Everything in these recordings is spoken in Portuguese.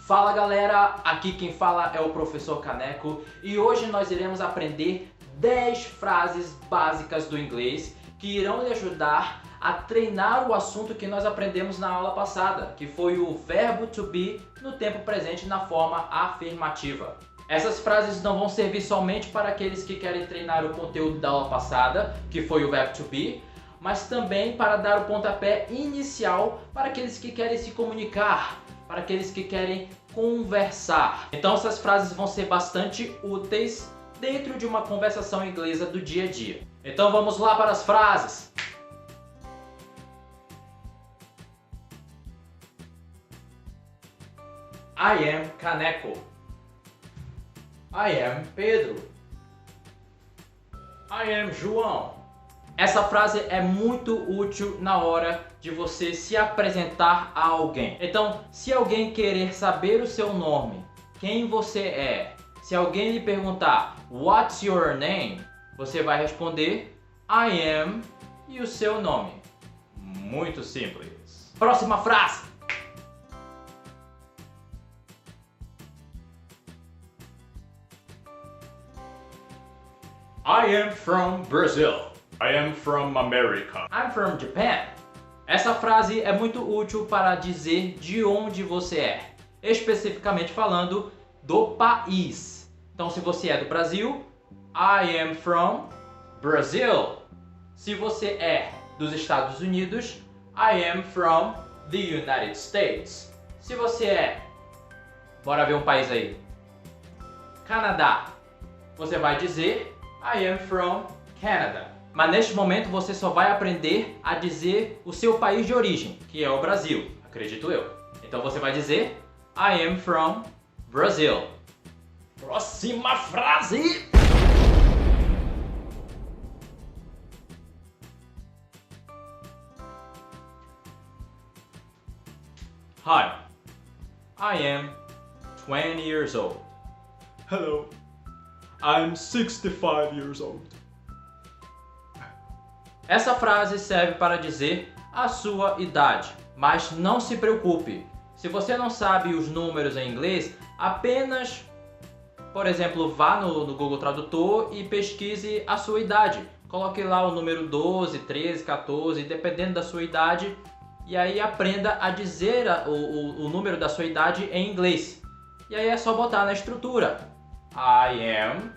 Fala galera, aqui quem fala é o Professor Caneco e hoje nós iremos aprender 10 frases básicas do inglês que irão lhe ajudar a treinar o assunto que nós aprendemos na aula passada, que foi o verbo to be no tempo presente na forma afirmativa. Essas frases não vão servir somente para aqueles que querem treinar o conteúdo da aula passada, que foi o verbo to be, mas também para dar o pontapé inicial para aqueles que querem se comunicar, para aqueles que querem conversar. Então essas frases vão ser bastante úteis dentro de uma conversação inglesa do dia a dia. Então vamos lá para as frases. I am Caneco. I am Pedro. I am João. Essa frase é muito útil na hora de você se apresentar a alguém. Então, se alguém querer saber o seu nome, quem você é, se alguém lhe perguntar What's your name? Você vai responder I am e o seu nome. Muito simples. Próxima frase. I am from Brazil. I am from America. I'm from Japan. Essa frase é muito útil para dizer de onde você é, especificamente falando do país. Então, se você é do Brasil, I am from Brazil. Se você é dos Estados Unidos, I am from the United States. Se você é, bora ver um país aí, Canadá, você vai dizer I am from Canada. Mas neste momento você só vai aprender a dizer o seu país de origem, que é o Brasil, acredito eu. Então você vai dizer I am from Brazil. Próxima frase! Hi, I am 20 years old. Hello. I'm 65 years old. Essa frase serve para dizer a sua idade, mas não se preocupe. Se você não sabe os números em inglês, apenas, por exemplo, vá no Google Tradutor e pesquise a sua idade. Coloque lá o número 12, 13, 14, dependendo da sua idade, e aí aprenda a dizer o número da sua idade em inglês. E aí é só botar na estrutura. I am,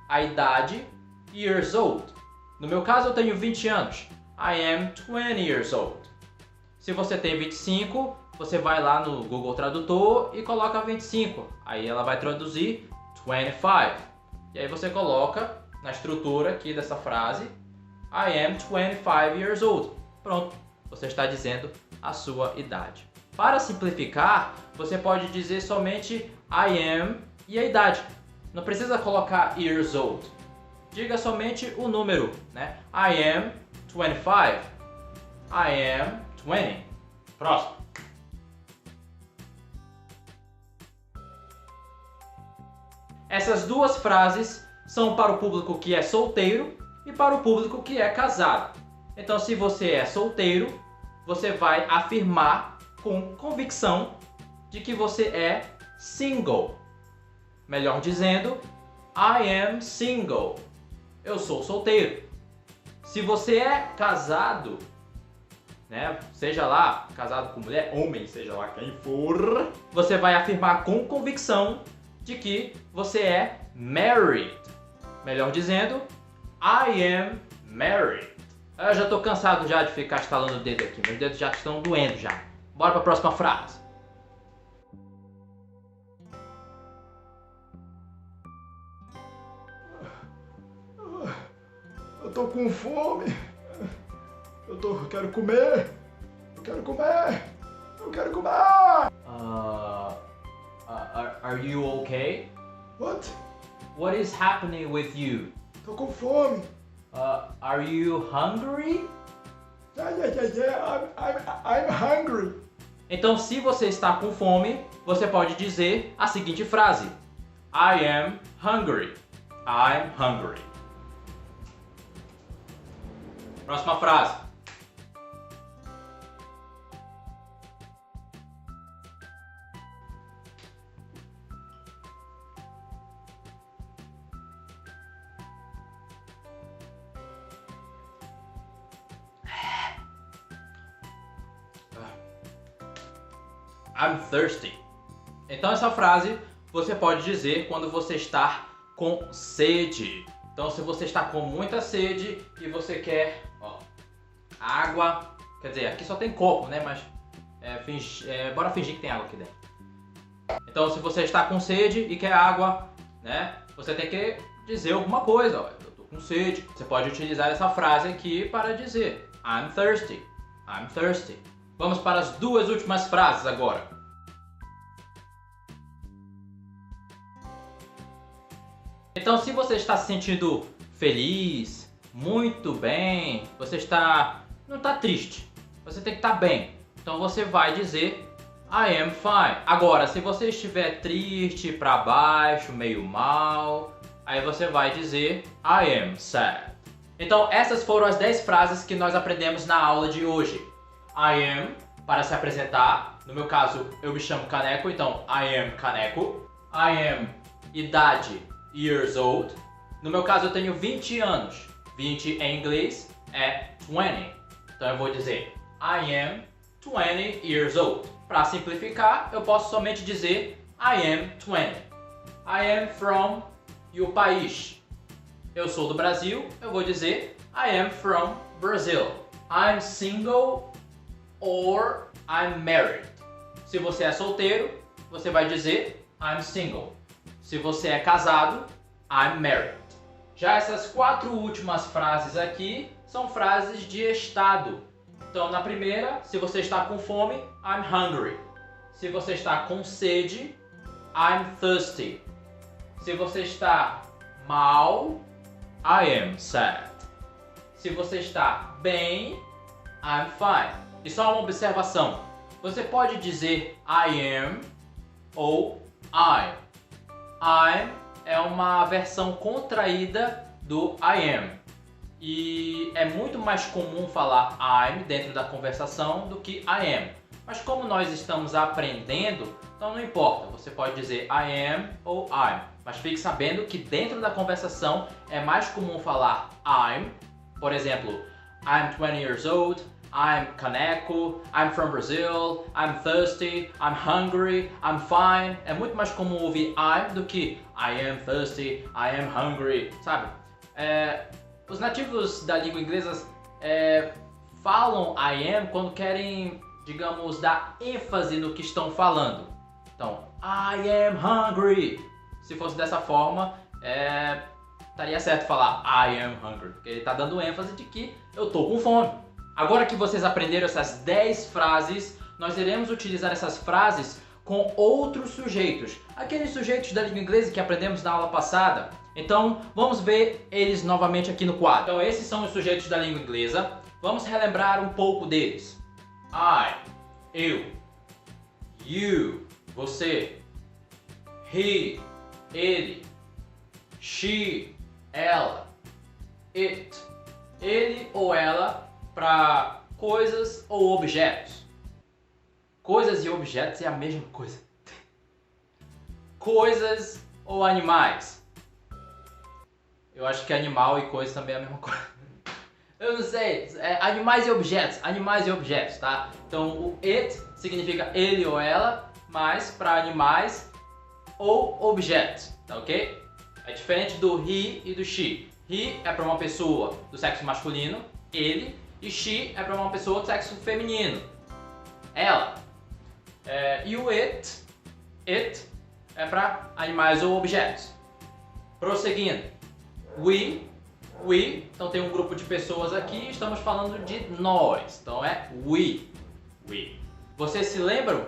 a idade, years old. No meu caso, eu tenho 20 anos. I am 20 years old. Se você tem 25, você vai lá no Google Tradutor e coloca 25. Aí ela vai traduzir 25. E aí você coloca na estrutura aqui dessa frase I am 25 years old. Pronto, você está dizendo a sua idade. Para simplificar, você pode dizer somente I am e a idade. Não precisa colocar years old. Diga somente o número, né? I am 25. I am 20. Próximo. Essas duas frases são para o público que é solteiro e para o público que é casado. Então, se você é solteiro, você vai afirmar com convicção de que você é single. Melhor dizendo, I am single. Eu sou solteiro. Se você é casado, né, seja lá casado com mulher, homem, seja lá quem for, você vai afirmar com convicção de que você é married. Melhor dizendo, I am married. Eu já estou cansado já de ficar estalando o dedo aqui, meus dedos já estão doendo já. Bora para a próxima frase. Eu tô com fome. Eu quero comer. Eu quero comer. Eu quero comer. Are you okay? What? What is happening with you? Tô com fome. Are you hungry? Yeah. I'm hungry. Então, se você está com fome, você pode dizer a seguinte frase: I am hungry. I'm hungry. Próxima frase. I'm thirsty. Então essa frase você pode dizer quando você está com sede. Então se você está com muita sede e você quer água, quer dizer, aqui só tem copo, né? Mas bora fingir que tem água aqui dentro. Então se você está com sede e quer água, né? Você tem que dizer alguma coisa. Ó, eu tô com sede. Você pode utilizar essa frase aqui para dizer I'm thirsty. I'm thirsty. Vamos para as duas últimas frases agora. Então, se você está se sentindo feliz, muito bem, você não está triste, você tem que estar bem. Então você vai dizer I am fine. Agora, se você estiver triste, para baixo, meio mal, aí você vai dizer I am sad. Então essas foram as 10 frases que nós aprendemos na aula de hoje. I am, para se apresentar. No meu caso, eu me chamo Caneco, então I am Caneco. I am, idade, years old. No meu caso, eu tenho 20 anos. 20 em inglês é 20. Então eu vou dizer I am 20 years old. Para simplificar, eu posso somente dizer I am 20. I am from e o país. Eu sou do Brasil, eu vou dizer I am from Brazil. I'm single or I'm married. Se você é solteiro, você vai dizer I'm single. Se você é casado, I'm married. Já essas 4 últimas frases aqui são frases de estado. Então, na primeira, se você está com fome, I'm hungry. Se você está com sede, I'm thirsty. Se você está mal, I am sad. Se você está bem, I'm fine. E só uma observação. Você pode dizer I am ou I'm. I'm é uma versão contraída do I am. E é muito mais comum falar I'm dentro da conversação do que I am. Mas como nós estamos aprendendo, então não importa. Você pode dizer I am ou I'm. Mas fique sabendo que dentro da conversação é mais comum falar I'm. Por exemplo, I'm 20 years old, I'm Caneco, I'm from Brazil, I'm thirsty, I'm hungry, I'm fine. É muito mais comum ouvir I'm do que I am thirsty, I am hungry, sabe? Os nativos da língua inglesa falam I am quando querem, digamos, dar ênfase no que estão falando. Então, I am hungry. Se fosse dessa forma, estaria certo falar I am hungry, porque ele está dando ênfase de que eu estou com fome. Agora que vocês aprenderam essas 10 frases, nós iremos utilizar essas frases com outros sujeitos. Aqueles sujeitos da língua inglesa que aprendemos na aula passada. Então, vamos ver eles novamente aqui no quadro. Então, esses são os sujeitos da língua inglesa. Vamos relembrar um pouco deles. I, eu. You, você. He, ele. She, ela. It, ele ou ela para coisas ou objetos. Coisas e objetos é a mesma coisa. Coisas ou animais. Eu acho que animal e coisa também é a mesma coisa. Eu não sei, animais e objetos, tá? Então o it significa ele ou ela, mas para animais ou objetos, tá ok? É diferente do he e do she. He é para uma pessoa do sexo masculino, ele, e she é para uma pessoa do sexo feminino, ela. E o it é para animais ou objetos. Prosseguindo, we, então tem um grupo de pessoas aqui, estamos falando de nós, então é we. Vocês se lembram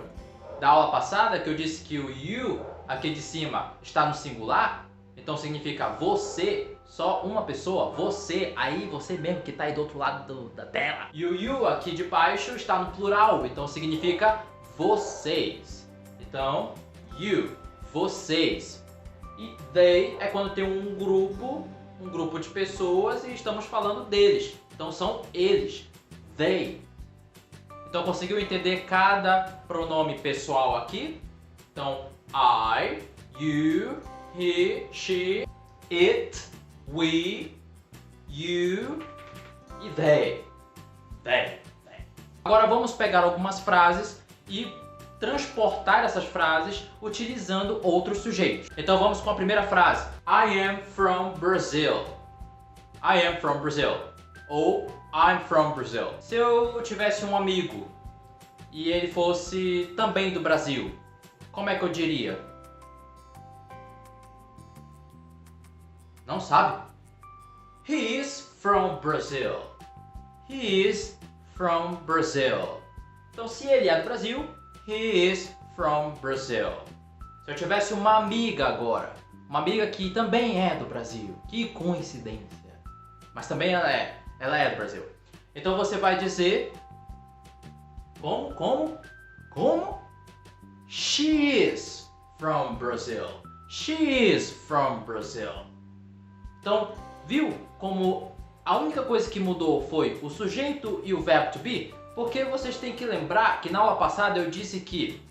da aula passada que eu disse que o you aqui de cima está no singular? Então significa você, só uma pessoa, você, aí você mesmo que está aí do outro lado da tela. E o you aqui de baixo está no plural, então significa vocês. Então, you, vocês. E they é quando tem um grupo de pessoas e estamos falando deles. Então são eles, they. Então conseguiu entender cada pronome pessoal aqui? Então, I, you, he, she, it, we, you e they. Agora vamos pegar algumas frases e transportar essas frases utilizando outros sujeitos. Então vamos com a primeira frase. I am from Brazil. I am from Brazil. Ou I'm from Brazil. Se eu tivesse um amigo e ele fosse também do Brasil, como é que eu diria? Não sabe? He is from Brazil. He is from Brazil. Então, se ele é do Brasil, he is from Brazil. Se eu tivesse uma amiga agora, uma amiga que também é do Brasil, que coincidência. Mas também ela é do Brasil. Então você vai dizer, como? She is from Brazil. She is from Brazil. Então, viu como a única coisa que mudou foi o sujeito e o verbo to be? Porque vocês têm que lembrar que na aula passada eu disse que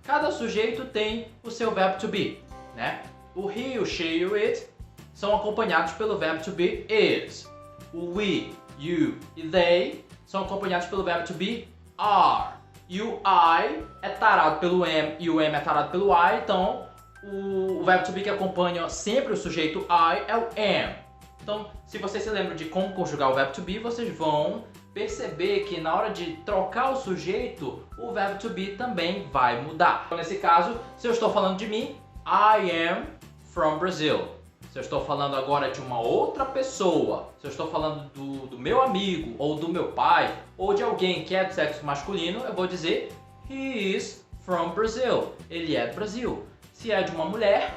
cada sujeito tem o seu verbo to be, né? O he, o she e o it são acompanhados pelo verbo to be is. O we, you e they são acompanhados pelo verbo to be are. E o I é tarado pelo am e o am é tarado pelo I, então o verbo to be que acompanha sempre o sujeito I é o am. Então, se vocês se lembram de como conjugar o verbo to be, vocês vão perceber que na hora de trocar o sujeito, o verbo to be também vai mudar. Então, nesse caso, se eu estou falando de mim, I am from Brazil. Se eu estou falando agora de uma outra pessoa, se eu estou falando do meu amigo, ou do meu pai, ou de alguém que é do sexo masculino, eu vou dizer he is from Brazil. Ele é do Brasil. Se é de uma mulher,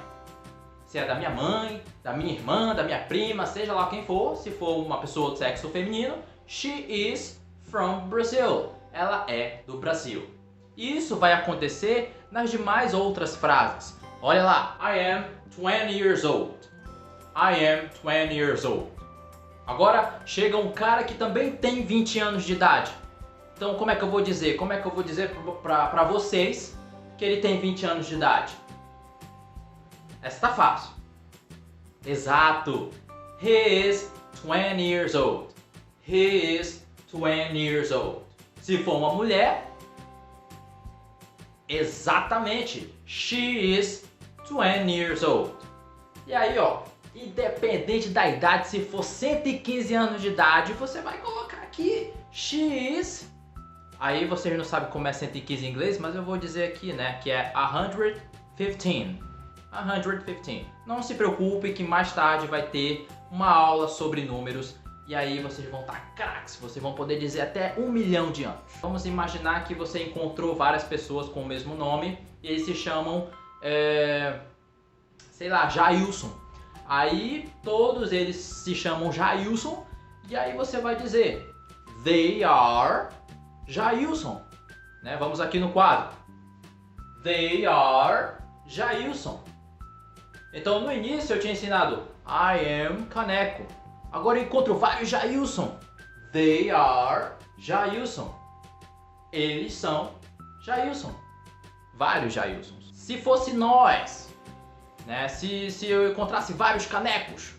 se é da minha mãe, da minha irmã, da minha prima, seja lá quem for, se for uma pessoa do sexo feminino, she is from Brazil. Ela é do Brasil. Isso vai acontecer nas demais outras frases. Olha lá, I am 20 years old. I am 20 years old. Agora chega um cara que também tem 20 anos de idade. Então como é que eu vou dizer? Como é que eu vou dizer para vocês que ele tem 20 anos de idade? Essa tá fácil. Exato. He is 20 years old. He is 20 years old. Se for uma mulher, exatamente. She is 20 years old. E aí, ó, independente da idade, se for 115 anos de idade, você vai colocar aqui she is. Aí vocês não sabem como é 115 em inglês, mas eu vou dizer aqui, né, que é 115. 115. Não se preocupe que mais tarde vai ter uma aula sobre números e aí vocês vão estar craques, vocês vão poder dizer até 1 milhão de anos. Vamos imaginar que você encontrou várias pessoas com o mesmo nome e eles se chamam, sei lá, Jailson. Aí todos eles se chamam Jailson e aí você vai dizer they are Jailson, né? Vamos aqui no quadro. They are Jailson. Então no início eu tinha ensinado I am Caneco. Agora eu encontro vários Jailson. They are Jailson. Eles são Jailson. Vários Jailsons. Se fosse nós, né? Se eu encontrasse vários canecos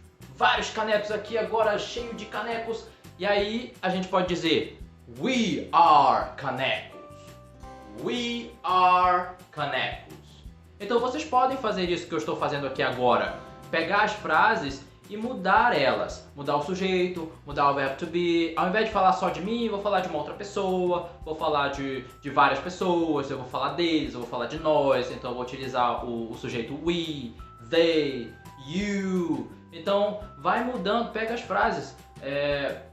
aqui agora cheio de canecos, e aí a gente pode dizer we are canecos. We are canecos. Então vocês podem fazer isso que eu estou fazendo aqui agora. Pegar as frases e mudar elas. Mudar o sujeito, mudar o verbo to be. Ao invés de falar só de mim, eu vou falar de uma outra pessoa. Vou falar de várias pessoas. Eu vou falar deles, eu vou falar de nós. Então eu vou utilizar o sujeito we, they, you. Então vai mudando, pega as frases.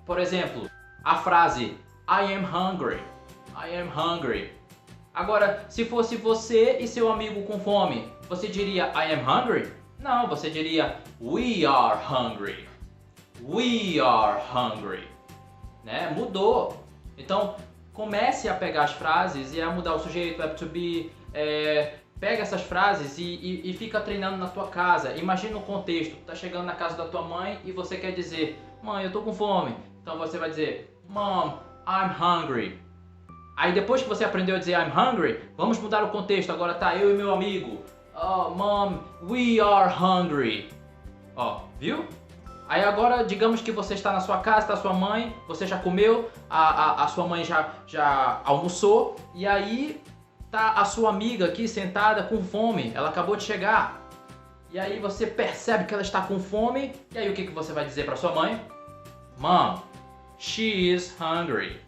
Por exemplo, a frase I am hungry. I am hungry. Agora, se fosse você e seu amigo com fome, você diria I am hungry? Não, você diria we are hungry. We are hungry. Né? Mudou. Então, comece a pegar as frases e a mudar o sujeito, verbo to be. Pega essas frases e fica treinando na tua casa. Imagina o contexto. Tá chegando na casa da tua mãe e você quer dizer mãe, eu tô com fome. Então você vai dizer Mom, I'm hungry. Aí depois que você aprendeu a dizer I'm hungry, vamos mudar o contexto. Agora tá eu e meu amigo. Oh, Mom, we are hungry. Ó, viu? Aí agora, digamos que você está na sua casa, está a sua mãe, você já comeu, a sua mãe já almoçou. E aí tá a sua amiga aqui sentada com fome, ela acabou de chegar. E aí você percebe que ela está com fome, e aí o que você vai dizer para sua mãe? Mom, she is hungry.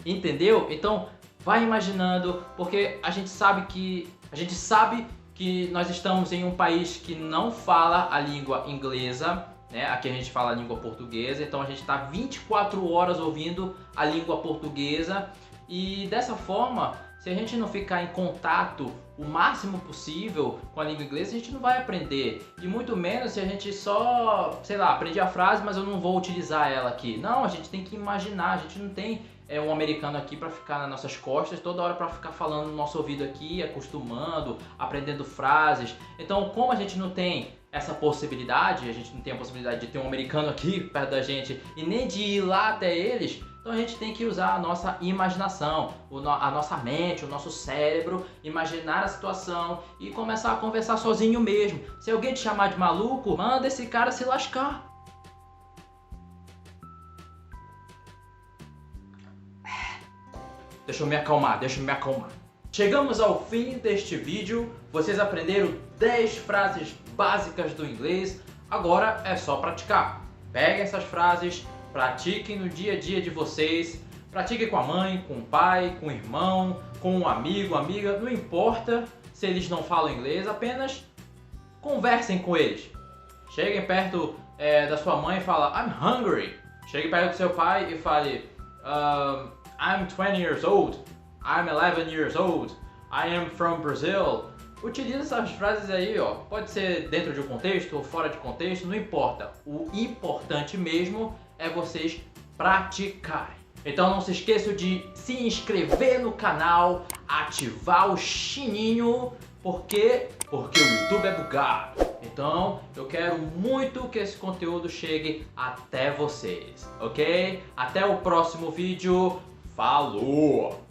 Entendeu? Então vai imaginando, porque a gente sabe que nós estamos em um país que não fala a língua inglesa, né? Aqui a gente fala a língua portuguesa, então a gente está 24 horas ouvindo a língua portuguesa e dessa forma, se a gente não ficar em contato o máximo possível com a língua inglesa, a gente não vai aprender. E muito menos se a gente só, sei lá, aprendi a frase, mas eu não vou utilizar ela aqui. Não, a gente tem que imaginar, a gente não tem um americano aqui para ficar nas nossas costas, toda hora para ficar falando no nosso ouvido aqui, acostumando, aprendendo frases. Então, como a gente não tem essa possibilidade, a gente não tem a possibilidade de ter um americano aqui perto da gente e nem de ir lá até eles, então a gente tem que usar a nossa imaginação, a nossa mente, o nosso cérebro, imaginar a situação e começar a conversar sozinho mesmo. Se alguém te chamar de maluco, manda esse cara se lascar. Deixa eu me acalmar. Chegamos ao fim deste vídeo. Vocês aprenderam 10 frases básicas do inglês. Agora é só praticar. Peguem essas frases, pratiquem no dia a dia de vocês. Pratiquem com a mãe, com o pai, com o irmão, com um amigo, amiga. Não importa se eles não falam inglês, apenas conversem com eles. Cheguem perto da sua mãe e fala I'm hungry. Chegue perto do seu pai e fale I'm 20 years old, I'm 11 years old, I am from Brazil. Utilize essas frases aí, ó. Pode ser dentro de um contexto ou fora de contexto, não importa. O importante mesmo é vocês praticarem. Então não se esqueçam de se inscrever no canal, ativar o sininho, porque o YouTube é bugado. Então eu quero muito que esse conteúdo chegue até vocês, ok? Até o próximo vídeo. Falou!